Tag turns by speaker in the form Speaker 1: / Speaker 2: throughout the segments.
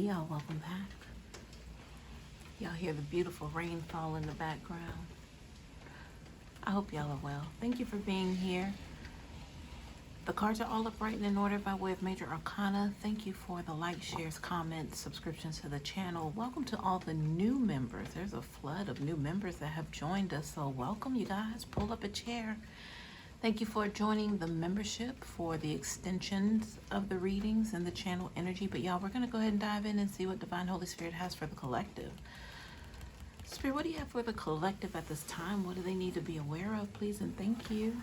Speaker 1: y'all, welcome back. Y'all hear the beautiful rainfall in the background. I hope y'all are well. Thank you for being here. The cards are all upright and in order by way of major arcana. Thank you for the likes, shares, comments, subscriptions to the channel. Welcome to all the new members. There's a flood of new members that have joined us, so welcome you guys. Pull up a chair. Thank you for joining the membership for the extensions of the readings and the channel energy. But y'all, we're going to go ahead and dive in and see what Divine Holy Spirit has for the collective. Spirit, what do you have for the collective at this time? What do they need to be aware of, please? And thank you.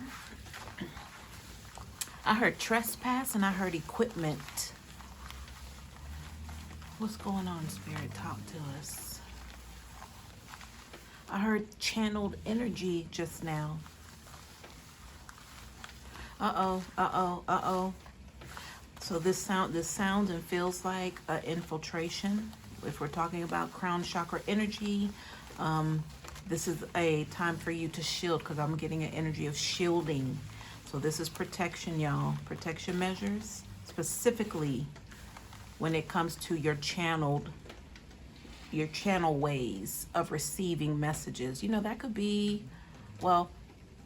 Speaker 1: I heard trespass and I heard equipment. What's going on, Spirit? Talk to us. I heard channeled energy just now. So this sounds and feels like an infiltration. If we're talking about crown chakra energy, this is a time for you to shield, because I'm getting an energy of shielding. So this is protection, y'all. Protection measures, specifically when it comes to your channel ways of receiving messages. You know, that could be, well,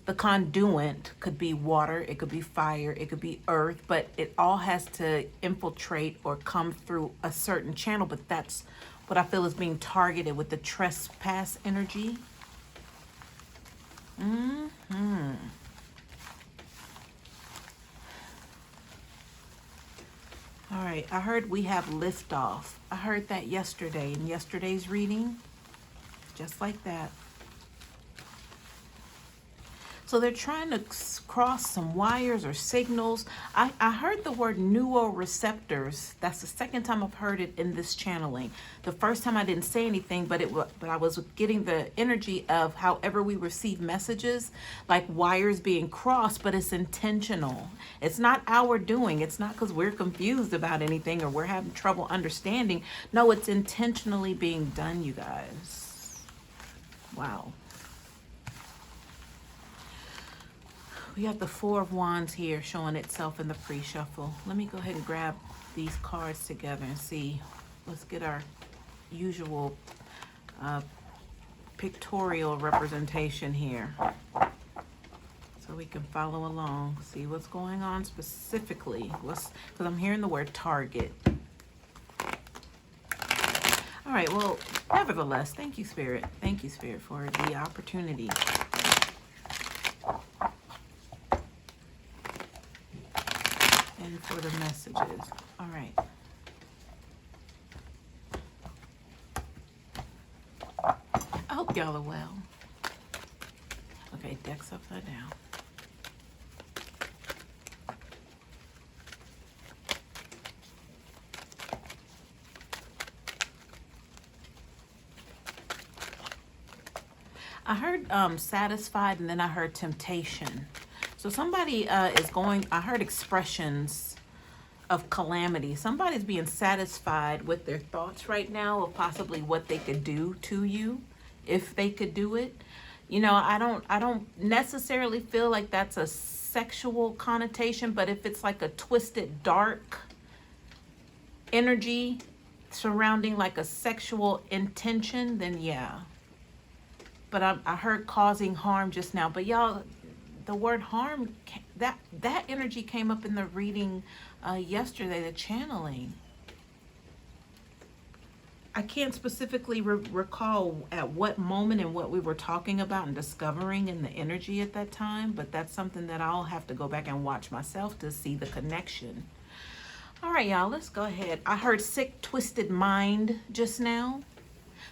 Speaker 1: the conduit could be water, it could be fire, it could be earth, but it all has to infiltrate or come through a certain channel. But that's what I feel is being targeted with the trespass energy. All right, I heard we have liftoff. I heard that yesterday in yesterday's reading, just like that. So they're trying to cross some wires or signals. I heard the word neuroreceptors. That's the second time I've heard it in this channeling. The first time I didn't say anything, but I was getting the energy of however we receive messages, like wires being crossed, but it's intentional. It's not our doing. It's not because we're confused about anything or we're having trouble understanding. No, it's intentionally being done, you guys. Wow. We have the Four of Wands here showing itself in the pre-shuffle. Let me go ahead and grab these cards together and see. Let's get our usual pictorial representation here so we can follow along, see what's going on specifically. Because I'm hearing the word target. All right, well, nevertheless, thank you, Spirit. Thank you, Spirit, for the opportunity. And for the messages. All right. I hope y'all are well. Okay, deck's upside down. I heard satisfied, and then I heard temptation. So somebody is going, I heard expressions of calamity. Somebody's being satisfied with their thoughts right now of possibly what they could do to you if they could do it. You know, I don't necessarily feel like that's a sexual connotation, but if it's like a twisted, dark energy surrounding like a sexual intention, then yeah. But I heard causing harm just now. But y'all, the word harm, that energy came up in the reading yesterday, the channeling. I can't specifically recall at what moment and what we were talking about and discovering in the energy at that time, but that's something that I'll have to go back and watch myself to see the connection. All right, y'all, let's go ahead. I heard sick, twisted mind just now.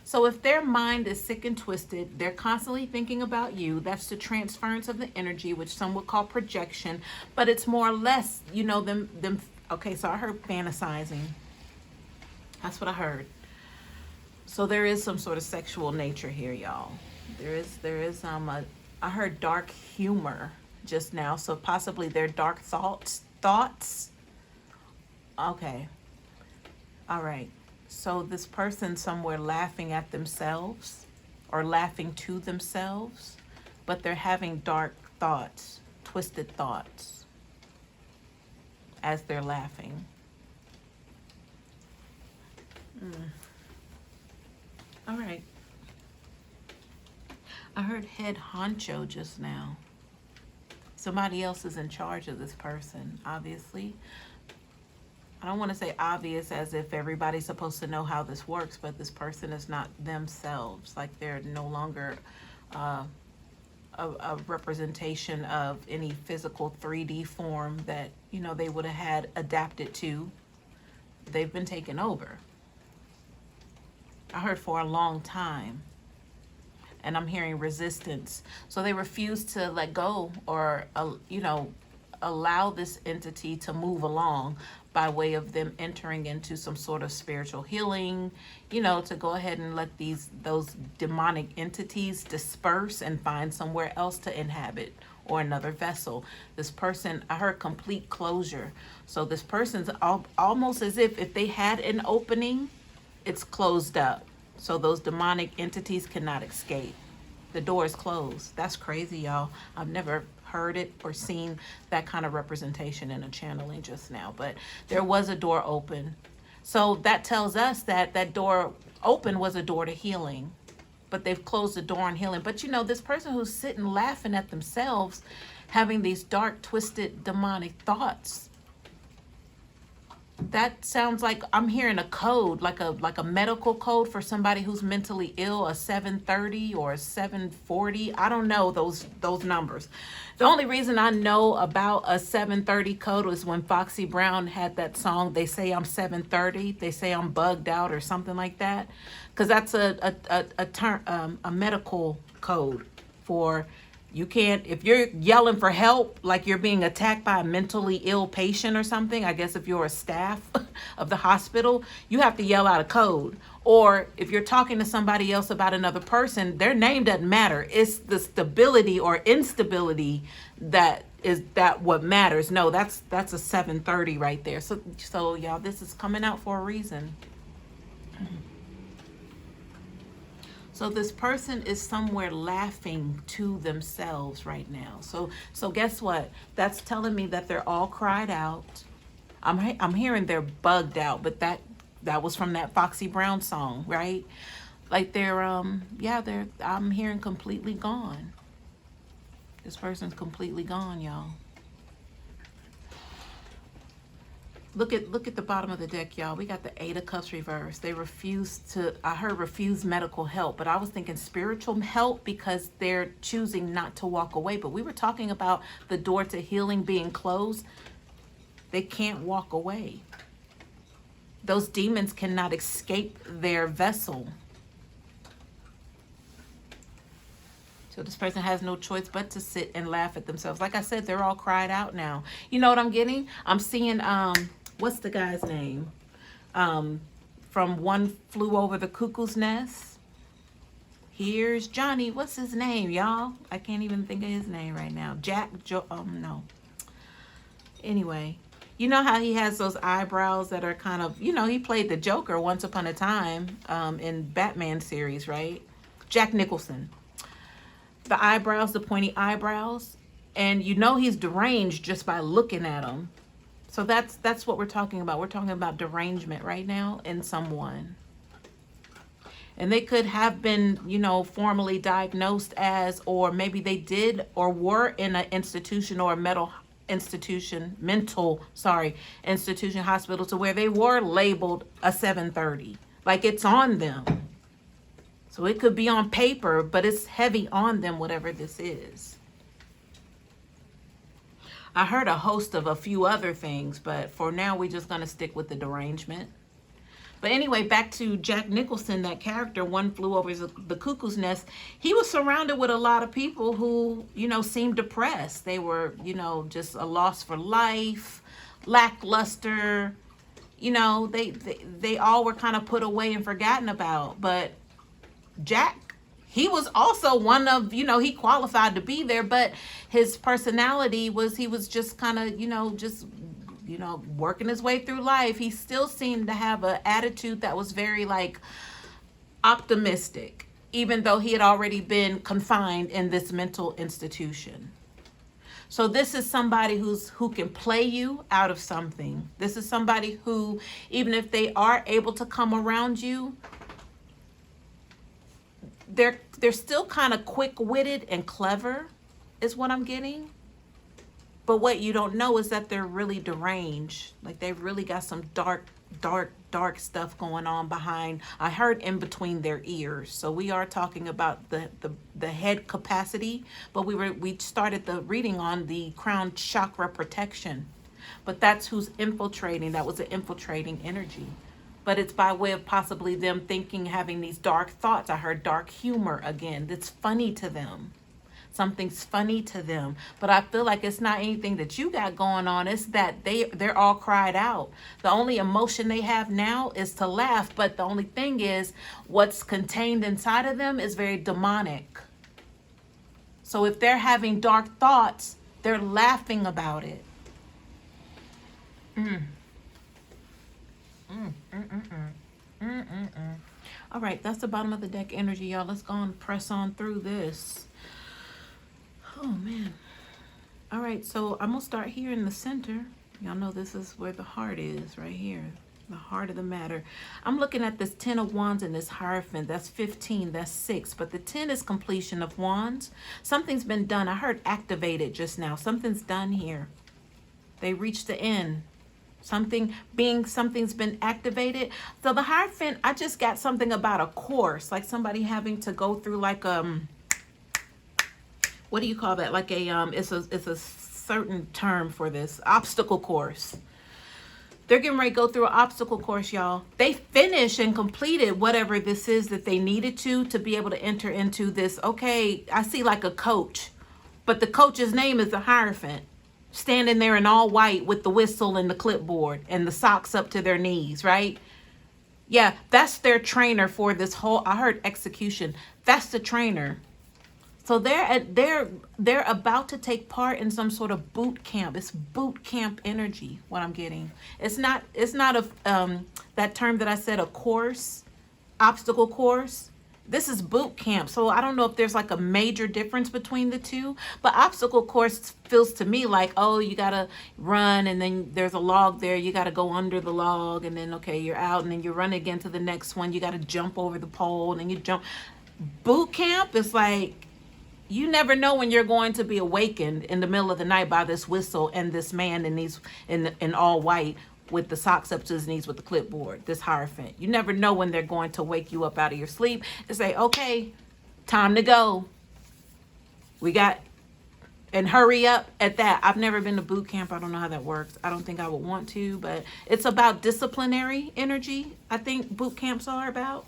Speaker 1: So if their mind is sick and twisted, they're constantly thinking about you. That's the transference of the energy, which some would call projection, but it's more or less, you know, them. Okay, so I heard fantasizing. That's what I heard. So there is some sort of sexual nature here, y'all. There is I heard dark humor just now. So possibly their dark thoughts. Okay. All right. So this person somewhere laughing at themselves or laughing to themselves, but they're having dark thoughts, twisted thoughts as they're laughing. All right. I heard head honcho just now. Somebody else is in charge of this person, obviously. I don't want to say obvious as if everybody's supposed to know how this works, but this person is not themselves. Like they're no longer a representation of any physical 3D form that, you know, they would have had adapted to. They've been taken over. I heard for a long time. And I'm hearing resistance. So they refuse to let go or, you know, allow this entity to move along by way of them entering into some sort of spiritual healing, you know, to go ahead and let those demonic entities disperse and find somewhere else to inhabit or another vessel. This person, I heard complete closure. So this person's almost as if they had an opening, it's closed up. So those demonic entities cannot escape. The door is closed. That's crazy, y'all. I've never heard it or seen that kind of representation in a channeling just now, but there was a door open. So that tells us that that door open was a door to healing, but they've closed the door on healing. But you know, this person who's sitting laughing at themselves, having these dark, twisted, demonic thoughts, that sounds like I'm hearing a code, like a medical code for somebody who's mentally ill, a 730 or a 740. I don't know those numbers. The only reason I know about a 730 code was when Foxy Brown had that song, They Say I'm 730, they say I'm bugged out or something like that. Because that's a term, a medical code for you can't, if you're yelling for help, like you're being attacked by a mentally ill patient or something, I guess if you're a staff of the hospital, you have to yell out a code. Or if you're talking to somebody else about another person, their name doesn't matter. It's the stability or instability that what matters. No, that's a 730 right there. So y'all, this is coming out for a reason. So this person is somewhere laughing to themselves right now. So guess what? That's telling me that they're all cried out. I'm hearing they're bugged out, but that was from that Foxy Brown song, right? Like I'm hearing completely gone. This person's completely gone, y'all. Look at the bottom of the deck, y'all. We got the 8 of Cups reversed. They I heard refuse medical help, but I was thinking spiritual help because they're choosing not to walk away. But we were talking about the door to healing being closed. They can't walk away. Those demons cannot escape their vessel. So this person has no choice but to sit and laugh at themselves. Like I said, they're all cried out now. You know what I'm getting? I'm seeing, what's the guy's name? From One Flew Over the Cuckoo's Nest. Here's Johnny. What's his name, y'all? I can't even think of his name right now. No. Anyway, you know how he has those eyebrows that are kind of, you know, he played the Joker once upon a time in Batman series, right? Jack Nicholson. The eyebrows, the pointy eyebrows, and you know he's deranged just by looking at him. So that's what we're talking about. We're talking about derangement right now in someone. And they could have been, you know, formally diagnosed as, or maybe they did or were in an institution or a mental institution, hospital, to where they were labeled a 730. Like it's on them. So it could be on paper, but it's heavy on them, whatever this is. I heard a host of a few other things, but for now, we're just going to stick with the derangement. But anyway, back to Jack Nicholson, that character, One Flew Over the Cuckoo's Nest. He was surrounded with a lot of people who, you know, seemed depressed. They were, you know, just a loss for life, lackluster. You know, they all were kind of put away and forgotten about. But Jack, he was also one of, you know, he qualified to be there, but his personality was, he was just kind of, you know, working his way through life. He still seemed to have an attitude that was very like optimistic, even though he had already been confined in this mental institution. So this is somebody who can play you out of something. This is somebody who, even if they are able to come around you, they're still kind of quick-witted and clever, is what I'm getting. But what you don't know is that they're really deranged. Like they've really got some dark stuff going on behind. I heard in between their ears. So we are talking about the head capacity, but we started the reading on the crown chakra protection. But that's who's infiltrating. That was an infiltrating energy. But it's by way of possibly them thinking, having these dark thoughts. I heard dark humor again. That's funny to them. Something's funny to them, but I feel like it's not anything that you got going on. It's that they're all cried out. The only emotion they have now is to laugh, but the only thing is what's contained inside of them is very demonic. So if they're having dark thoughts, they're laughing about it. All right, that's the bottom of the deck energy, y'all. Let's go and press on through this. Oh, man. All right, so I'm going to start here in the center. Y'all know this is where the heart is, right here. The heart of the matter. I'm looking at this 10 of Wands and this Hierophant. That's 15, that's 6. But the 10 is completion of Wands. Something's been done. I heard activated just now. Something's done here. They reached the end. Something's been activated. So the Hierophant, I just got something about a course. Like somebody having to go through like what do you call that? Like it's a certain term for this. Obstacle course. They're getting ready to go through an obstacle course, y'all. They finished and completed whatever this is that they needed to be able to enter into this. Okay, I see like a coach, but the coach's name is the Hierophant, standing there in all white with the whistle and the clipboard and the socks up to their knees, right? Yeah, that's their trainer for this whole, I heard execution. That's the trainer. So they're about to take part in some sort of boot camp. It's boot camp energy, what I'm getting. It's not a that term that I said, a course, obstacle course. This is boot camp. So I don't know if there's like a major difference between the two, but obstacle course feels to me like, oh, you got to run and then there's a log there. You got to go under the log and then, okay, you're out and then you run again to the next one. You got to jump over the pole and then you jump. Boot camp is like, you never know when you're going to be awakened in the middle of the night by this whistle and this man in all white with the socks up to his knees with the clipboard, this Hierophant. You never know when they're going to wake you up out of your sleep and say, okay, time to go. And hurry up at that. I've never been to boot camp. I don't know how that works. I don't think I would want to, but it's about disciplinary energy. I think boot camps are about.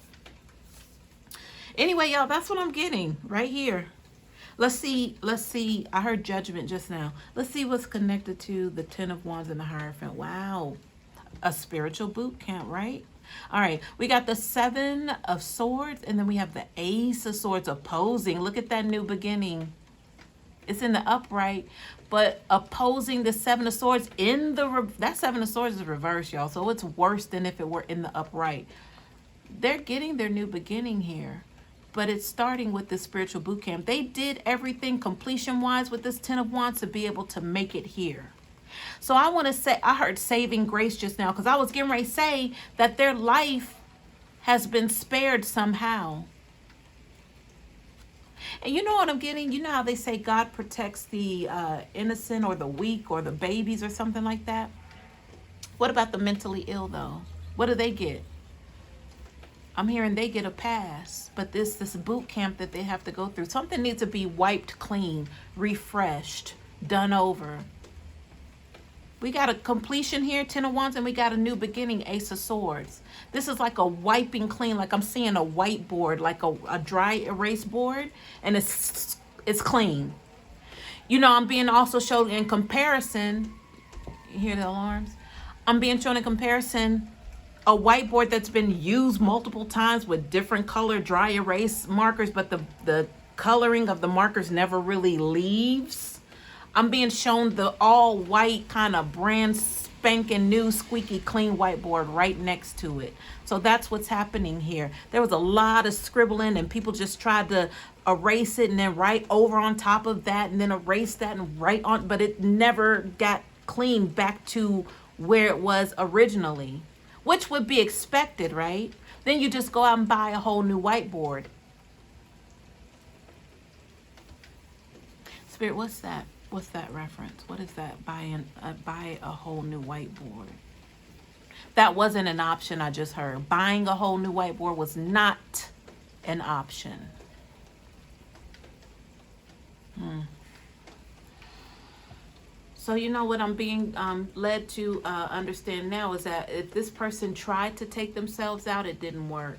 Speaker 1: Anyway, y'all, that's what I'm getting right here. Let's see. I heard judgment just now. Let's see what's connected to the 10 of Wands and the Hierophant. Wow. A spiritual boot camp, right? All right. We got the 7 of Swords, and then we have the Ace of Swords opposing. Look at that new beginning. It's in the upright, but opposing the 7 of Swords in the... That 7 of Swords is reversed, y'all. So it's worse than if it were in the upright. They're getting their new beginning here. But it's starting with the spiritual boot camp. They did everything completion-wise with this 10 of Wands to be able to make it here. So I want to say, I heard saving grace just now because I was getting ready to say that their life has been spared somehow. And you know what I'm getting? You know how they say God protects the innocent or the weak or the babies or something like that? What about the mentally ill, though? What do they get? I'm hearing they get a pass, but this boot camp that they have to go through, something needs to be wiped clean, refreshed, done over. We got a completion here, 10 of Wands, and we got a new beginning, Ace of Swords. This is like a wiping clean, like I'm seeing a whiteboard, like a dry erase board, and it's clean. You know, I'm being also shown in comparison, you hear the alarms? I'm being shown in comparison a whiteboard that's been used multiple times with different color dry erase markers, but the coloring of the markers never really leaves. I'm being shown the all white kind of brand spanking new squeaky clean whiteboard right next to it. So that's what's happening here. There was a lot of scribbling and people just tried to erase it and then write over on top of that and then erase that and write on, but it never got clean back to where it was originally, which would be expected, right? Then you just go out and buy a whole new whiteboard. Spirit, what's that? What's that reference? What is that? Buy a whole new whiteboard. That wasn't an option I just heard. Buying a whole new whiteboard was not an option. So you know what I'm being led to understand now is that if this person tried to take themselves out, it didn't work.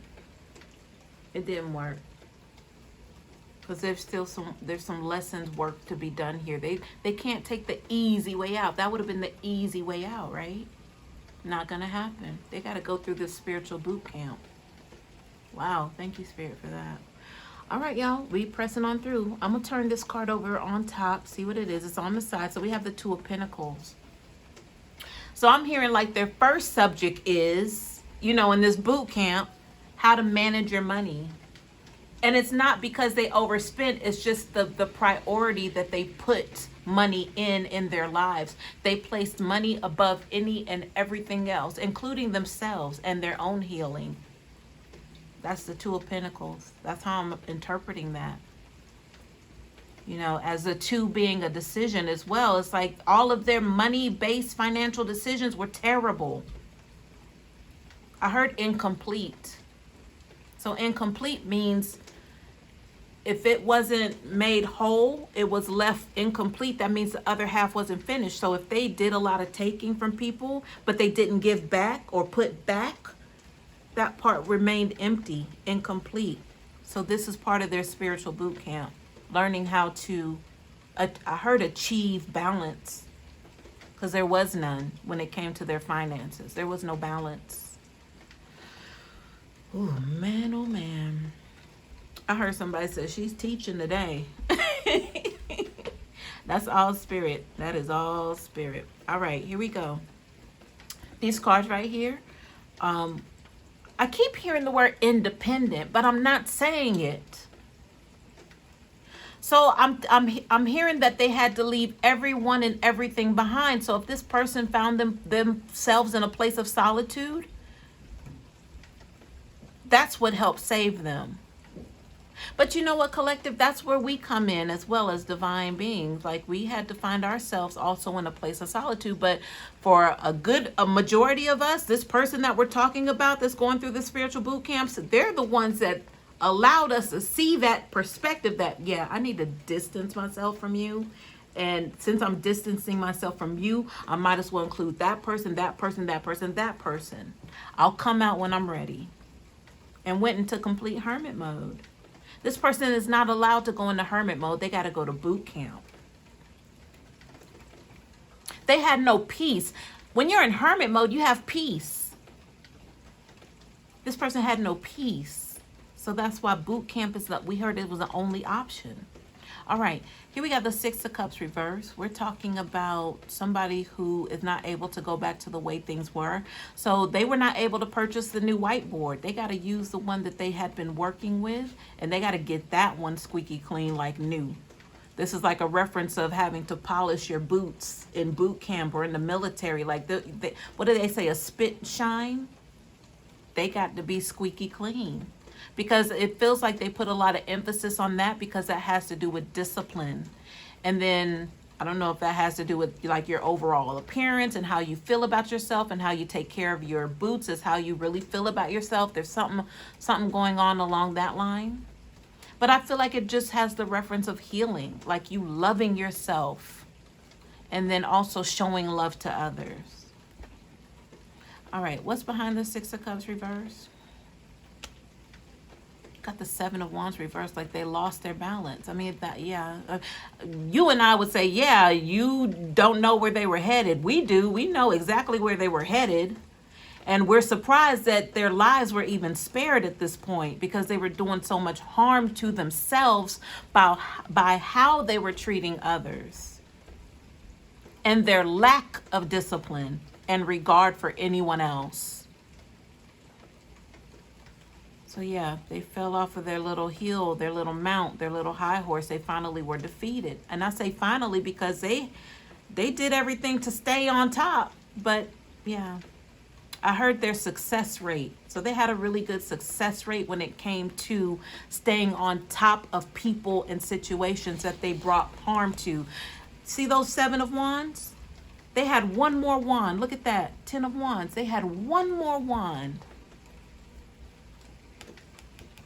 Speaker 1: It didn't work. Because there's some lessons work to be done here. They can't take the easy way out. That would have been the easy way out, right? Not gonna happen. They got to go through this spiritual boot camp. Wow, thank you, Spirit, for that. All right, y'all, we pressing on through. I'm gonna turn this card over on top, see what it is. It's on the side. So we have the Two of Pentacles. So I'm hearing like their first subject is, you know, in this boot camp, how to manage your money. And it's not because they overspent, it's just the priority that they put money in their lives. They placed money above any and everything else, including themselves and their own healing. That's the Two of Pentacles. That's how I'm interpreting that. You know, as the two being a decision as well. It's like all of their money-based financial decisions were terrible. I heard incomplete. So incomplete means if it wasn't made whole, it was left incomplete. That means the other half wasn't finished. So if they did a lot of taking from people, but they didn't give back or put back, that part remained empty, incomplete. So this is part of their spiritual boot camp, learning how to, I heard achieve balance, because there was none when it came to their finances. There was no balance. Oh, man, oh, man. I heard somebody say she's teaching today. That's all spirit. That is all spirit. All right, here we go. These cards right here. I keep hearing the word independent, but I'm not saying it. So I'm hearing that they had to leave everyone and everything behind. So if this person found themselves in a place of solitude, that's what helped save them. But you know what, collective, that's where we come in as well as divine beings. Like we had to find ourselves also in a place of solitude. But for a majority of us, this person that we're talking about that's going through the spiritual boot camps, they're the ones that allowed us to see that perspective that, yeah, I need to distance myself from you. And since I'm distancing myself from you, I might as well include that person, that person, that person, that person. I'll come out when I'm ready. And went into complete hermit mode. This person is not allowed to go into hermit mode. They got to go to boot camp. They had no peace. When you're in hermit mode, you have peace. This person had no peace. So that's why boot camp is, we heard it was the only option. All right, here we got the Six of Cups reverse. We're talking about somebody who is not able to go back to the way things were. So they were not able to purchase the new whiteboard. They got to use the one that they had been working with, and they got to get that one squeaky clean like new. This is like a reference of having to polish your boots in boot camp or in the military. Like, what do they say, a spit shine? They got to be squeaky clean. Because it feels like they put a lot of emphasis on that because that has to do with discipline. And then I don't know if that has to do with like your overall appearance and how you feel about yourself and how you take care of your boots is how you really feel about yourself. There's something going on along that line. But I feel like it just has the reference of healing, like you loving yourself and then also showing love to others. All right, what's behind the Six of Cups reverse? Got the Seven of Wands reversed, like they lost their balance. I mean, that, yeah. You and I would say, yeah, you don't know where they were headed. We do. We know exactly where they were headed. And we're surprised that their lives were even spared at this point because they were doing so much harm to themselves by how they were treating others and their lack of discipline. and regard for anyone else. So yeah, they fell off of their little hill, their little mount, their little high horse. They finally were defeated. And I say finally because they did everything to stay on top. But yeah, I heard their success rate. So they had a really good success rate when it came to staying on top of people and situations that they brought harm to. See those 7 of Wands? They had one more wand. Look at that. 10 of Wands. They had one more wand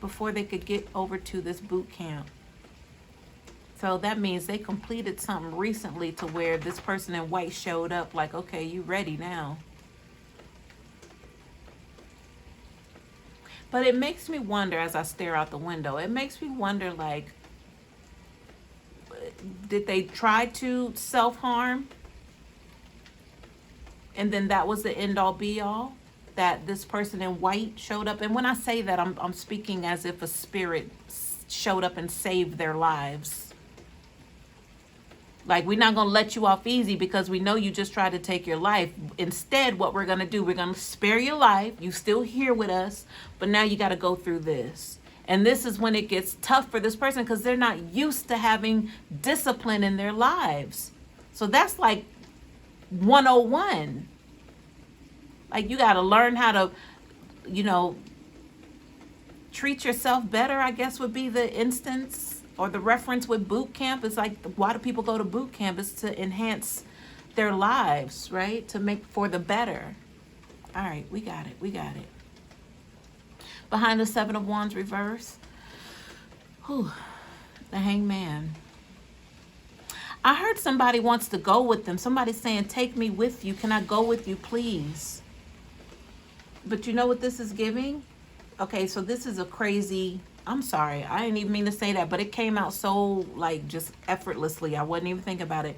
Speaker 1: before they could get over to this boot camp. So that means they completed something recently to where this person in white showed up like, okay, you ready now. But it makes me wonder as I stare out the window, it makes me wonder, like, did they try to self-harm? And then that was the end-all be-all? That this person in white showed up? And when I say that, I'm speaking as if a spirit showed up and saved their lives. Like, we're not going to let you off easy because we know you just tried to take your life. Instead, what we're going to do, we're going to spare your life. You still here with us, but now you got to go through this. And this is when it gets tough for this person because they're not used to having discipline in their lives. So that's like 101. Like, you got to learn how to, you know, treat yourself better, I guess would be the instance. Or the reference with boot camp is like, why do people go to boot camp? Is to enhance their lives, right? To make for the better. All right, we got it. We got it. Behind the 7 of Wands reverse, whew, the Hangman. I heard somebody wants to go with them. Somebody's saying, take me with you. Can I go with you, please? But you know what this is giving? Okay, so this is a crazy... I'm sorry, I didn't even mean to say that, but it came out so, like, just effortlessly. I wasn't even thinking about it.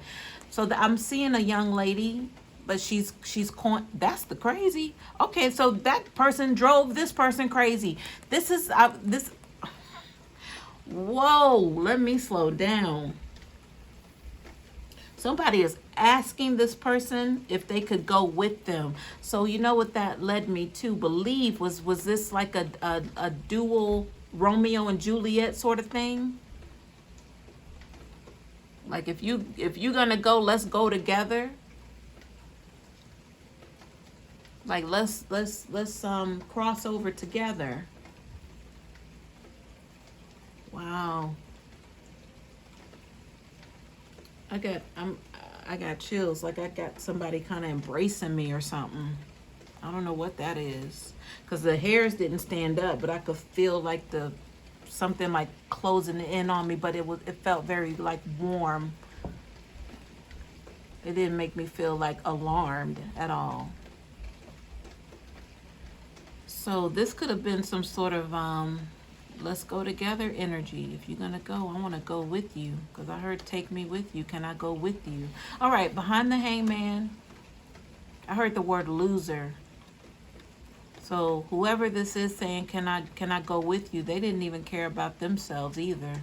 Speaker 1: So I'm seeing a young lady, but she's that's the crazy. Okay, so that person drove this person crazy. This is this. Whoa, let me slow down. Somebody is asking this person if they could go with them. So you know what that led me to believe was this like a dual Romeo and Juliet sort of thing? Like, if you're gonna go, let's go together. Like, let's cross over together. Wow. I got chills. Like, I got somebody kind of embracing me or something. I don't know what that is, because the hairs didn't stand up, but I could feel like something like closing in on me, but it felt very like warm. It didn't make me feel like alarmed at all. So this could have been some sort of let's go together energy. If you're gonna go, I want to go with you, because I heard take me with you. Can I go with you? All right, behind the Hangman, I heard the word loser. So whoever this is saying, can I go with you? They didn't even care about themselves either.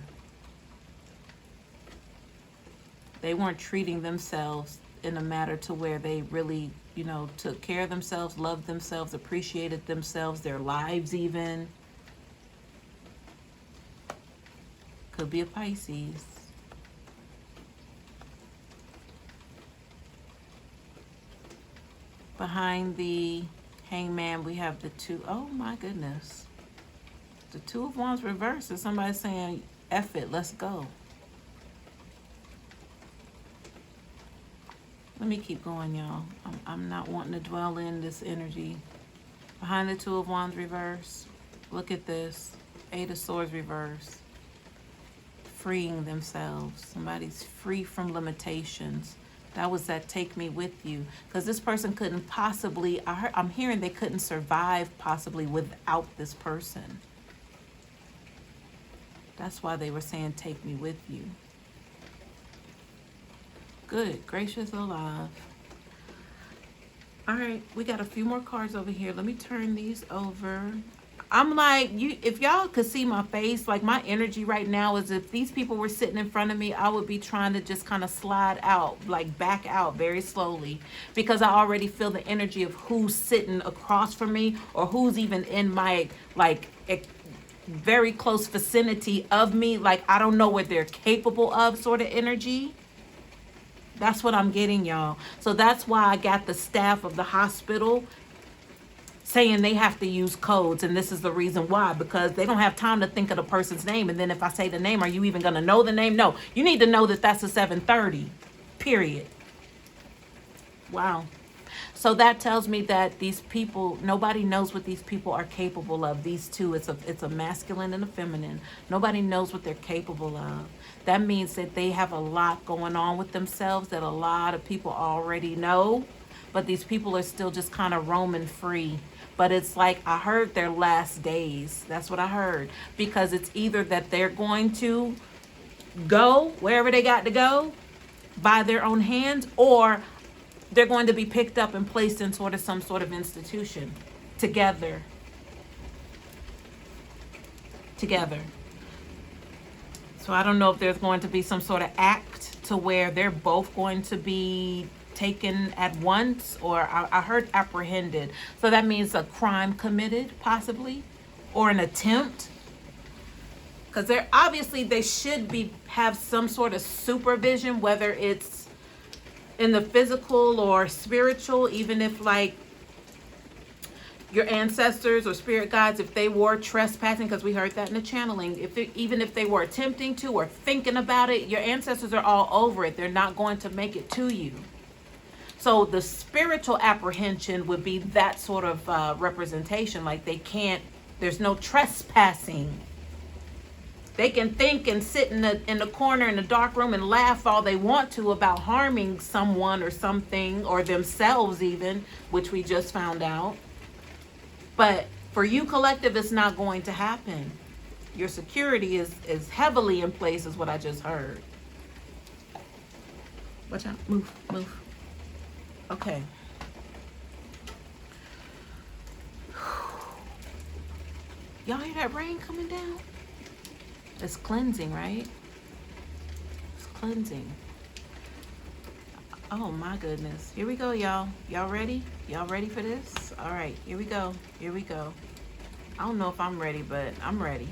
Speaker 1: They weren't treating themselves in a matter to where they really, you know, took care of themselves, loved themselves, appreciated themselves, their lives even. Could be a Pisces. Behind the Hangman, we have the 2. Oh my goodness. The 2 of Wands reversed. Is somebody saying, F it, let's go. Let me keep going, y'all. I'm not wanting to dwell in this energy. Behind the 2 of Wands reverse, look at this. 8 of Swords reverse. Freeing themselves. Somebody's free from limitations. That was that take me with you. Because this person couldn't possibly, I'm hearing they couldn't survive possibly without this person. That's why they were saying take me with you. Good, gracious alive. All right, we got a few more cards over here. Let me turn these over. I'm like, if y'all could see my face, like my energy right now is if these people were sitting in front of me, I would be trying to just kind of slide out, like back out very slowly, because I already feel the energy of who's sitting across from me or who's even in my like very close vicinity of me. Like, I don't know what they're capable of, sort of energy. That's what I'm getting, y'all. So that's why I got the staff of the hospital saying they have to use codes, and this is the reason why, because they don't have time to think of the person's name. And then if I say the name, are you even going to know the name? No, you need to know that that's a 7:30, period. Wow. So that tells me that these people, nobody knows what these people are capable of. These two, it's a masculine and a feminine. Nobody knows what they're capable of. That means that they have a lot going on with themselves that a lot of people already know, but these people are still just kind of roaming free. But it's like, I heard their last days. That's what I heard. Because it's either that they're going to go wherever they got to go by their own hands, or they're going to be picked up and placed in sort of some sort of institution together. So I don't know if there's going to be some sort of act to where they're both going to be taken at once, or I heard apprehended. So that means a crime committed, possibly, or an attempt. Because they're obviously, they should be have some sort of supervision, whether it's in the physical or spiritual, even if like your ancestors or spirit guides, if they were trespassing, because we heard that in the channeling, even if they were attempting to or thinking about it, your ancestors are all over it. They're not going to make it to you. So the spiritual apprehension would be that sort of representation. Like they can't, there's no trespassing. They can think and sit in the corner in the dark room and laugh all they want to about harming someone or something, or themselves even, which we just found out. But for you, collective, it's not going to happen. Your security is heavily in place, is what I just heard. Watch out. Move. Okay. Y'all hear that rain coming down? It's cleansing, right? It's cleansing. Oh my goodness. Here we go, y'all. Y'all ready? Y'all ready for this? All right, here we go. I don't know if I'm ready, but I'm ready.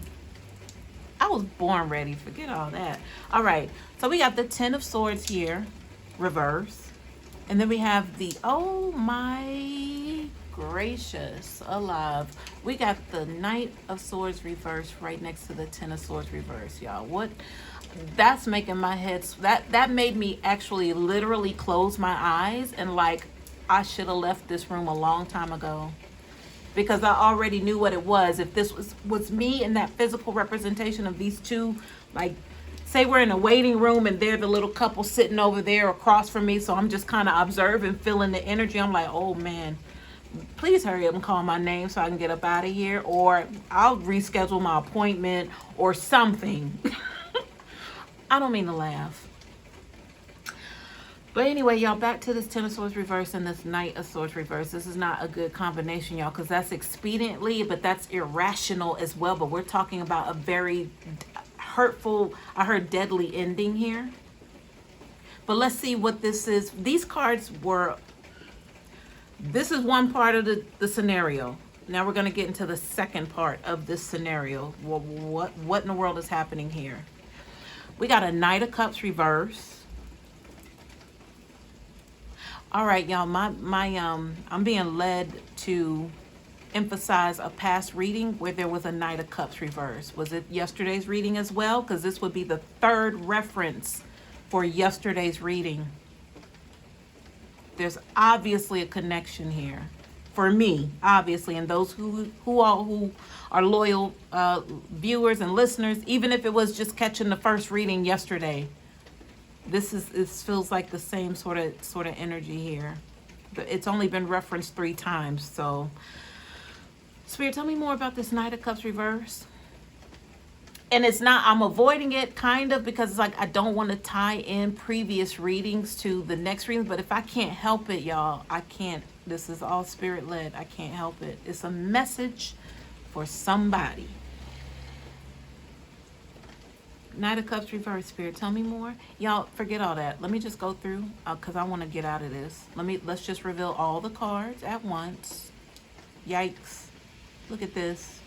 Speaker 1: I was born ready. Forget all that. All right, so we got the 10 of Swords here, reverse. And then we have the, oh my gracious alive, we got the Knight of Swords reverse right next to the 10 of Swords reverse, y'all. What? That's making my head, that made me actually literally close my eyes and like I should have left this room a long time ago, because I already knew what it was. If this was me in that physical representation of these two, like say we're in a waiting room and they're the little couple sitting over there across from me, so I'm just kind of observing, feeling the energy. I'm like, oh man, please hurry up and call my name so I can get up out of here, or I'll reschedule my appointment or something. I don't mean to laugh. But anyway, y'all, back to this 10 of Swords reverse and this Knight of Swords reverse. This is not a good combination, y'all, because that's expediently, but that's irrational as well. But we're talking about a very hurtful, I heard deadly ending here. But let's see what this is. These cards were, this is one part of the scenario. Now we're going to get into the second part of this scenario. What in the world is happening here? We got a Knight of Cups reverse. All right, y'all, I'm being led to emphasize a past reading where there was a Knight of Cups reverse. Was it yesterday's reading as well? Because this would be the third reference for yesterday's reading. There's obviously a connection here for me, obviously, and those who are loyal viewers and listeners, even if it was just catching the first reading yesterday. This feels like the same sort of energy here. It's only been referenced 3 times. So, Spirit, tell me more about this Knight of Cups reverse. And it's not, I'm avoiding it kind of because it's like I don't want to tie in previous readings to the next reading. But if I can't help it, y'all, I can't. This is all Spirit led. I can't help it. It's a message for somebody. Knight of Cups reverse, Spirit. Tell me more. Y'all, forget all that. Let me just go through because I want to get out of this. Let's just reveal all the cards at once. Yikes. Look at this.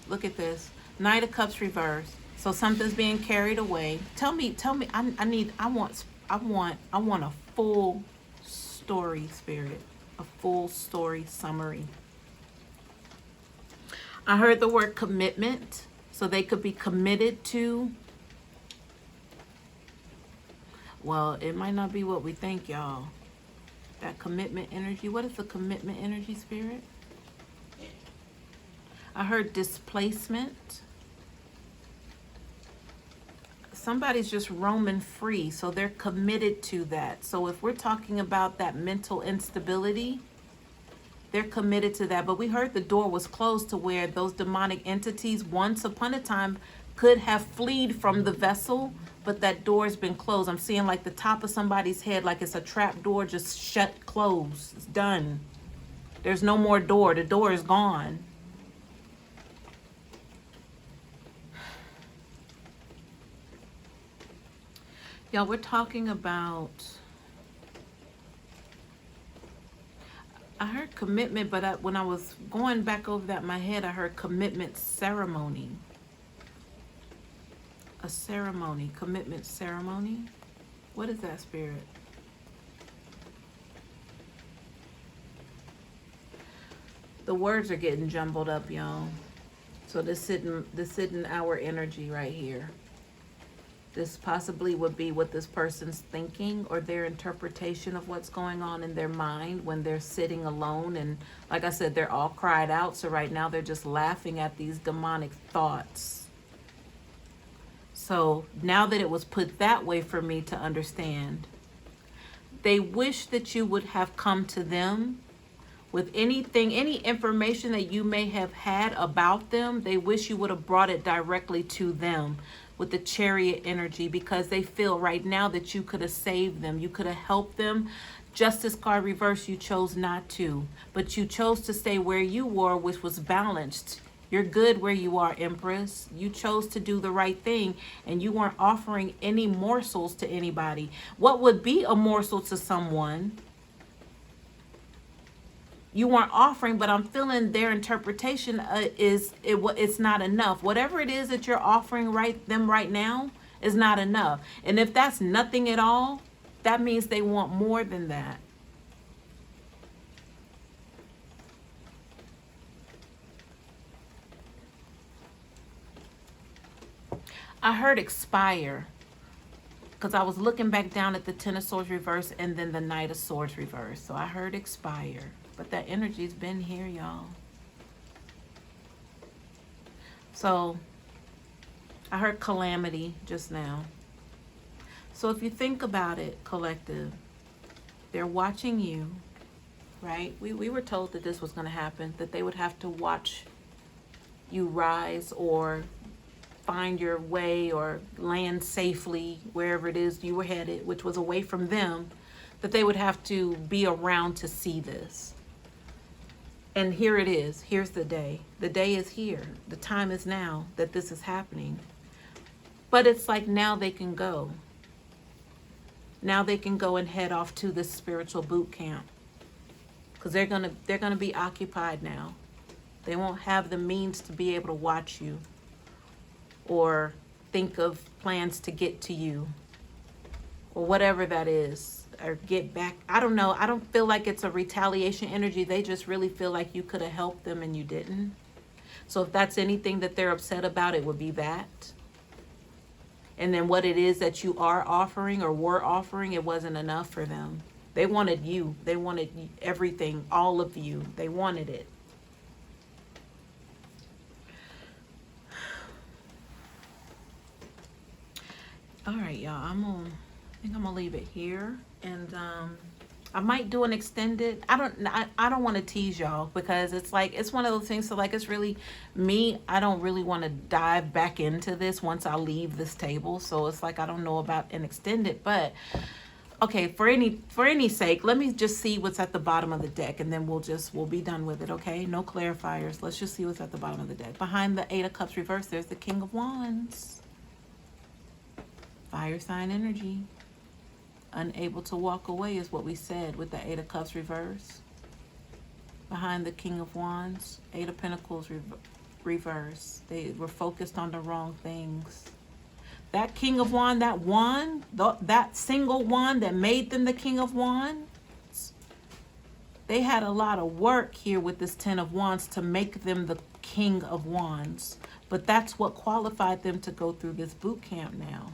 Speaker 1: Look at this. Knight of Cups reverse. So something's being carried away. Tell me. I want a full story, Spirit. A full story summary. I heard the word commitment. So they could be committed to, well, it might not be what we think, y'all. That commitment energy. What is the commitment energy, Spirit? I heard displacement. Somebody's just roaming free, so they're committed to that. So if we're talking about that mental instability, they're committed to that. But we heard the door was closed to where those demonic entities once upon a time could have fled from the vessel, but that door's been closed. I'm seeing like the top of somebody's head, like it's a trap door just shut, closed. It's done. There's no more door. The door is gone. Y'all, we're talking about, I heard commitment, but when I was going back over that in my head, I heard commitment ceremony. A ceremony, commitment ceremony. What is that, Spirit? The words are getting jumbled up, y'all. So this hidden hour energy right here. This possibly would be what this person's thinking or their interpretation of what's going on in their mind when they're sitting alone. And like I said, they're all cried out. So right now they're just laughing at these demonic thoughts. So now that it was put that way for me to understand, they wish that you would have come to them with anything, any information that you may have had about them. They wish you would have brought it directly to them with the Chariot energy, because they feel right now that you could have saved them. You could have helped them. Justice card reverse, you chose not to, but you chose to stay where you were, which was balanced. You're good where you are, Empress. You chose to do the right thing, and you weren't offering any morsels to anybody. What would be a morsel to someone? You weren't offering, but I'm feeling their interpretation it's not enough. Whatever it is that you're offering them right now is not enough. And if that's nothing at all, that means they want more than that. I heard expire, because I was looking back down at the Ten of Swords reverse and then the Knight of Swords reverse. So I heard expire. But that energy's been here, y'all. So I heard calamity just now. So if you think about it, collective, they're watching you, right? We were told that this was going to happen, that they would have to watch you rise or find your way or land safely wherever it is you were headed, which was away from them, that they would have to be around to see this. And here it is. Here's the day. The day is here. The time is now that this is happening. But it's like now they can go. Now they can go and head off to this spiritual boot camp. Because they're gonna be occupied now. They won't have the means to be able to watch you or think of plans to get to you or whatever that is. Or get back. I don't know. I don't feel like it's a retaliation energy. They just really feel like you could have helped them and you didn't. So if that's anything that they're upset about, it would be that. And then what it is that you are offering or were offering, it wasn't enough for them. They wanted you. They wanted everything, all of you. They wanted it. All right, y'all. I think I'm gonna leave it here. And I might do an extended. I don't want to tease y'all, because it's like, it's one of those things. So like, it's really me. I don't really want to dive back into this once I leave this table. So it's like, I don't know about an extended, but Okay, for any sake, let me just see what's at the bottom of the deck, and then we'll be done with it, okay? No clarifiers. Let's just see what's at the bottom of the deck. Behind the Eight of Cups reverse, there's the King of Wands. Fire sign energy. Unable to walk away is what we said with the Eight of Cups reverse. Behind the King of Wands, Eight of Pentacles reverse. They were focused on the wrong things. That King of Wands, that single wand that made them the King of Wands, they had a lot of work here with this Ten of Wands to make them the King of Wands. But that's what qualified them to go through this boot camp now.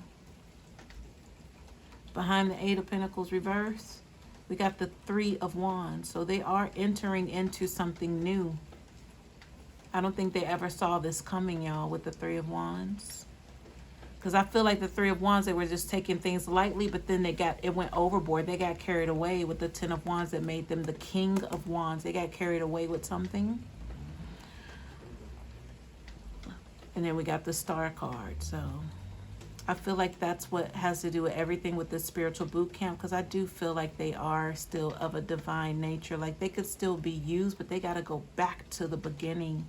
Speaker 1: Behind the Eight of Pentacles reverse, we got the Three of Wands. So they are entering into something new. I don't think they ever saw this coming, y'all, with the Three of Wands. Because I feel like the Three of Wands, they were just taking things lightly, but then it went overboard. They got carried away with the Ten of Wands that made them the King of Wands. They got carried away with something. And then we got the Star card. So I feel like that's what has to do with everything with this spiritual boot camp, because I do feel like they are still of a divine nature. Like they could still be used, but they got to go back to the beginning.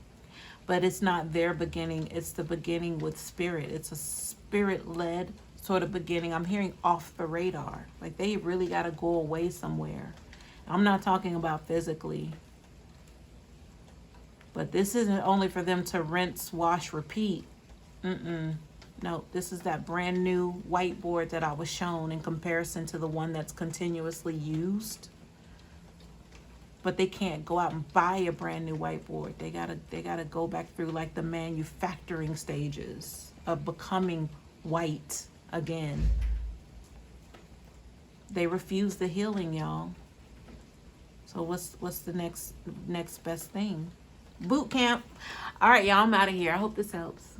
Speaker 1: But it's not their beginning. It's the beginning with spirit. It's a spirit-led sort of beginning. I'm hearing off the radar. Like they really got to go away somewhere. I'm not talking about physically. But this isn't only for them to rinse, wash, repeat. No, this is that brand new whiteboard that I was shown in comparison to the one that's continuously used. But they can't go out and buy a brand new whiteboard. They gotta go back through like the manufacturing stages of becoming white again. They refuse the healing, y'all. So what's the next best thing? Boot camp. All right, y'all, I'm out of here. I hope this helps.